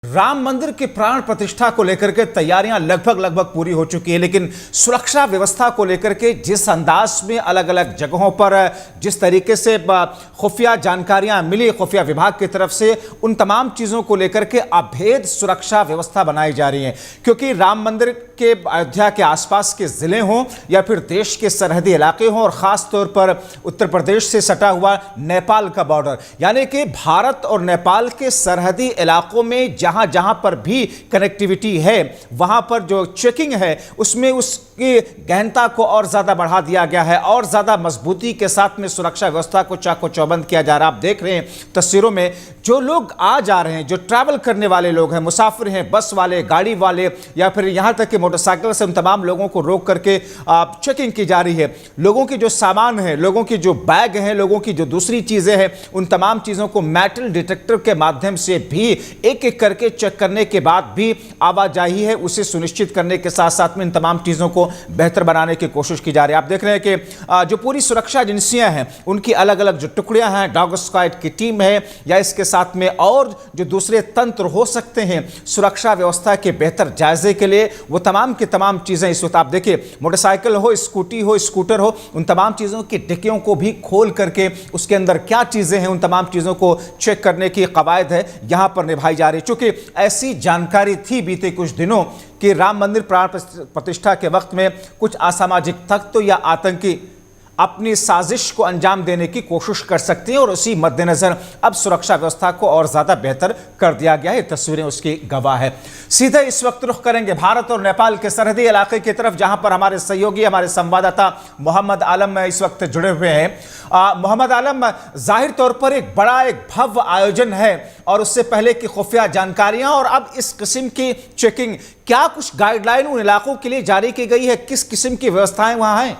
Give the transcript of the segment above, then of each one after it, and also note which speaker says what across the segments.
Speaker 1: राम मंदिर की प्राण प्रतिष्ठा को लेकर के तैयारियां लगभग पूरी हो चुकी है, लेकिन सुरक्षा व्यवस्था को लेकर के जिस अंदाज में अलग अलग जगहों पर जिस तरीके से खुफिया जानकारियां मिली खुफिया विभाग की तरफ से, उन तमाम चीज़ों को लेकर के अभेद सुरक्षा व्यवस्था बनाई जा रही है। क्योंकि राम मंदिर के अयोध्या के आसपास के ज़िले हों या फिर देश के सरहदी इलाके हों, और ख़ास तौर पर उत्तर प्रदेश से सटा हुआ नेपाल का बॉर्डर, यानी कि भारत और नेपाल के सरहदी इलाकों में जहां जहां पर भी कनेक्टिविटी है, वहां पर जो चेकिंग है उसमें उसकी गहनता को और ज्यादा बढ़ा दिया गया है और ज्यादा मजबूती के साथ में सुरक्षा व्यवस्था को चाको चौबंद किया जा रहा है। आप देख रहे हैं तस्वीरों में जो लोग आ जा रहे हैं, जो ट्रैवल करने वाले लोग हैं, मुसाफिर हैं, बस वाले, गाड़ी वाले या फिर यहां तक कि मोटरसाइकिल से, उन तमाम लोगों को रोक करके चेकिंग की जा रही है। लोगों की जो सामान है, लोगों की जो बैग हैं, लोगों की जो दूसरी चीजें हैं, उन तमाम चीजों को मेटल डिटेक्टर के माध्यम से भी एक एक करके चेक करने के बाद भी आवाजाही है उसे सुनिश्चित करने के साथ साथ में इन तमाम चीजों को बेहतर बनाने की कोशिश की जा रही है। आप देख रहे हैं कि जो पूरी सुरक्षा एजेंसियां हैं उनकी अलग अलग जो टुकड़ियां हैं, डॉग स्क्वाड की टीम है या इसके साथ में और जो दूसरे तंत्र हो सकते हैं सुरक्षा व्यवस्था के बेहतर जायजे के लिए, वो तमाम की तमाम चीजें इस वक्त आप देखिए, मोटरसाइकिल हो, स्कूटी हो, स्कूटर हो, उन तमाम चीजों की डिक्कियों को भी खोल करके उसके अंदर क्या चीजें हैं उन तमाम चीजों को चेक करने की कवायद है यहां पर निभाई जा रही। चूंकि ऐसी जानकारी थी बीते कुछ दिनों कि राम मंदिर प्राण प्रतिष्ठा के वक्त में कुछ असामाजिक तत्व या आतंकी अपनी साजिश को अंजाम देने की कोशिश कर सकते हैं, और उसी मद्देनजर अब सुरक्षा व्यवस्था को और ज्यादा बेहतर कर दिया गया है। तस्वीरें उसकी गवाह है। सीधे इस वक्त रुख करेंगे भारत और नेपाल के सरहदी इलाके की तरफ, जहां पर हमारे सहयोगी, हमारे संवाददाता मोहम्मद आलम इस वक्त जुड़े हुए हैं। मोहम्मद आलम, जाहिर तौर पर एक बड़ा, एक भव्य आयोजन है और उससे पहले की खुफिया जानकारियां और अब इस किस्म की चेकिंग, क्या कुछ गाइडलाइन उन इलाकों के लिए जारी की गई है? किस किस्म की व्यवस्थाएं वहां हैं?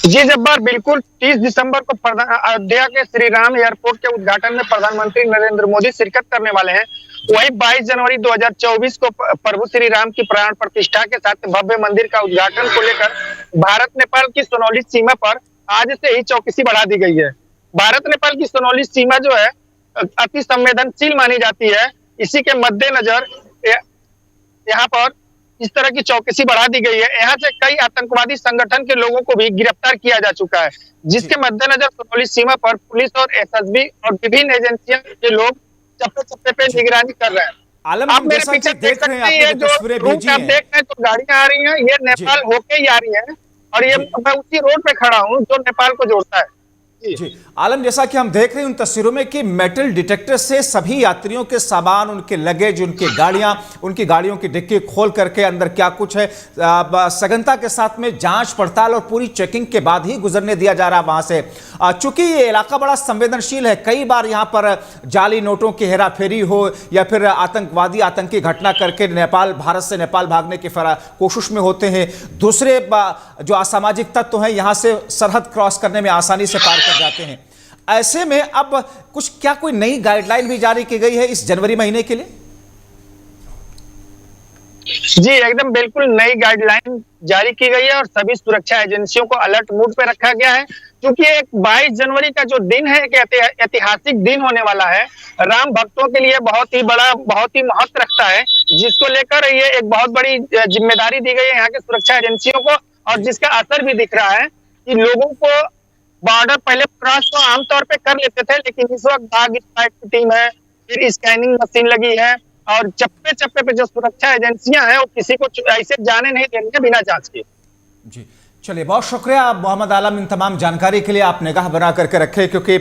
Speaker 2: जी जब्बार, बिल्कुल 30 दिसंबर को अयोध्या के श्री राम एयरपोर्ट के उद्घाटन में प्रधानमंत्री नरेंद्र मोदी शिरकत करने वाले हैं। वहीं 22 जनवरी 2024 को प्रभु श्री राम की प्राण प्रतिष्ठा के साथ भव्य मंदिर का उद्घाटन को लेकर भारत नेपाल की सोनौली सीमा पर आज से ही चौकसी बढ़ा दी गई है। भारत नेपाल की सोनौली सीमा जो है अति संवेदनशील मानी जाती है। इसी के मद्देनजर यहाँ पर इस तरह की चौकसी बढ़ा दी गई है। यहाँ से कई आतंकवादी संगठन के लोगों को भी गिरफ्तार किया जा चुका है, जिसके मद्देनजर सोनौली सीमा पर पुलिस और एसएसबी और विभिन्न एजेंसियों के लोग चप्पे चप्पे पे निगरानी कर रहे हैं।
Speaker 1: आलम,
Speaker 2: आप मेरे पीछे देख सकते हैं, ये जो रूट आप देख रहे हैं तो गाड़ियां आ रही हैं, ये नेपाल होके ही आ रही है और ये मैं उसी रोड पे खड़ा हूँ जो नेपाल को जोड़ता है।
Speaker 1: जी आलम, जैसा कि हम देख रहे हैं उन तस्वीरों में कि मेटल डिटेक्टर से सभी यात्रियों के सामान, उनके लगेज, उनकी गाड़ियों की डिक्की खोल करके अंदर क्या कुछ है सघनता के साथ में जांच पड़ताल और पूरी चेकिंग के बाद ही गुजरने दिया जा रहा है वहां से। चूंकि ये इलाका बड़ा संवेदनशील है, कई बार यहां पर जाली नोटों की हेराफेरी हो या फिर आतंकी घटना करके भारत से नेपाल भागने की कोशिश में होते हैं। दूसरे जो असामाजिक तत्व हैं यहां से सरहद क्रॉस करने में आसानी से पार कर जाते हैं। ऐसे में अब कोई नई गाइडलाइन भी जारी की गई है इस जनवरी महीने के लिए?
Speaker 2: जी एकदम बिल्कुल नई गाइडलाइन जारी की गई है और सभी सुरक्षा एजेंसियों को अलर्ट मोड पे रखा गया है, क्योंकि एक 22 जनवरी का जो दिन है, एक ऐतिहासिक दिन होने वाला है। राम भक्तों के लिए बहुत ही बड़ा, बहुत ही महत्व रखता है, जिसको लेकर ये एक बहुत बड़ी जिम्मेदारी दी गई है यहाँ के सुरक्षा एजेंसियों को, और जिसका असर भी दिख रहा है कि लोगों को बॉर्डर पहले क्रॉस तो आमतौर पे कर लेते थे, लेकिन इस वक्त डॉग स्क्वाड की टीम है, फिर स्कैनिंग मशीन लगी है और चप्पे चप्पे पे जो सुरक्षा एजेंसियां हैं वो किसी को ऐसे जाने नहीं देंगे बिना जांच के।
Speaker 1: जी चलिए, बहुत शुक्रिया मोहम्मद आलम इन तमाम जानकारी के लिए। आप निगाह बना करके रखे, क्योंकि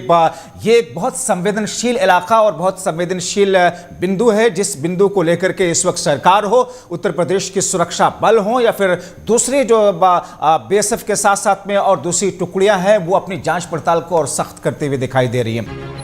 Speaker 1: ये एक बहुत संवेदनशील इलाका और बहुत संवेदनशील बिंदु है, जिस बिंदु को लेकर के इस वक्त सरकार हो, उत्तर प्रदेश की सुरक्षा बल हो या फिर दूसरे जो बीएसएफ के साथ साथ में और दूसरी टुकड़ियां हैं, वो अपनी जांच पड़ताल को और सख्त करते हुए दिखाई दे रही हैं।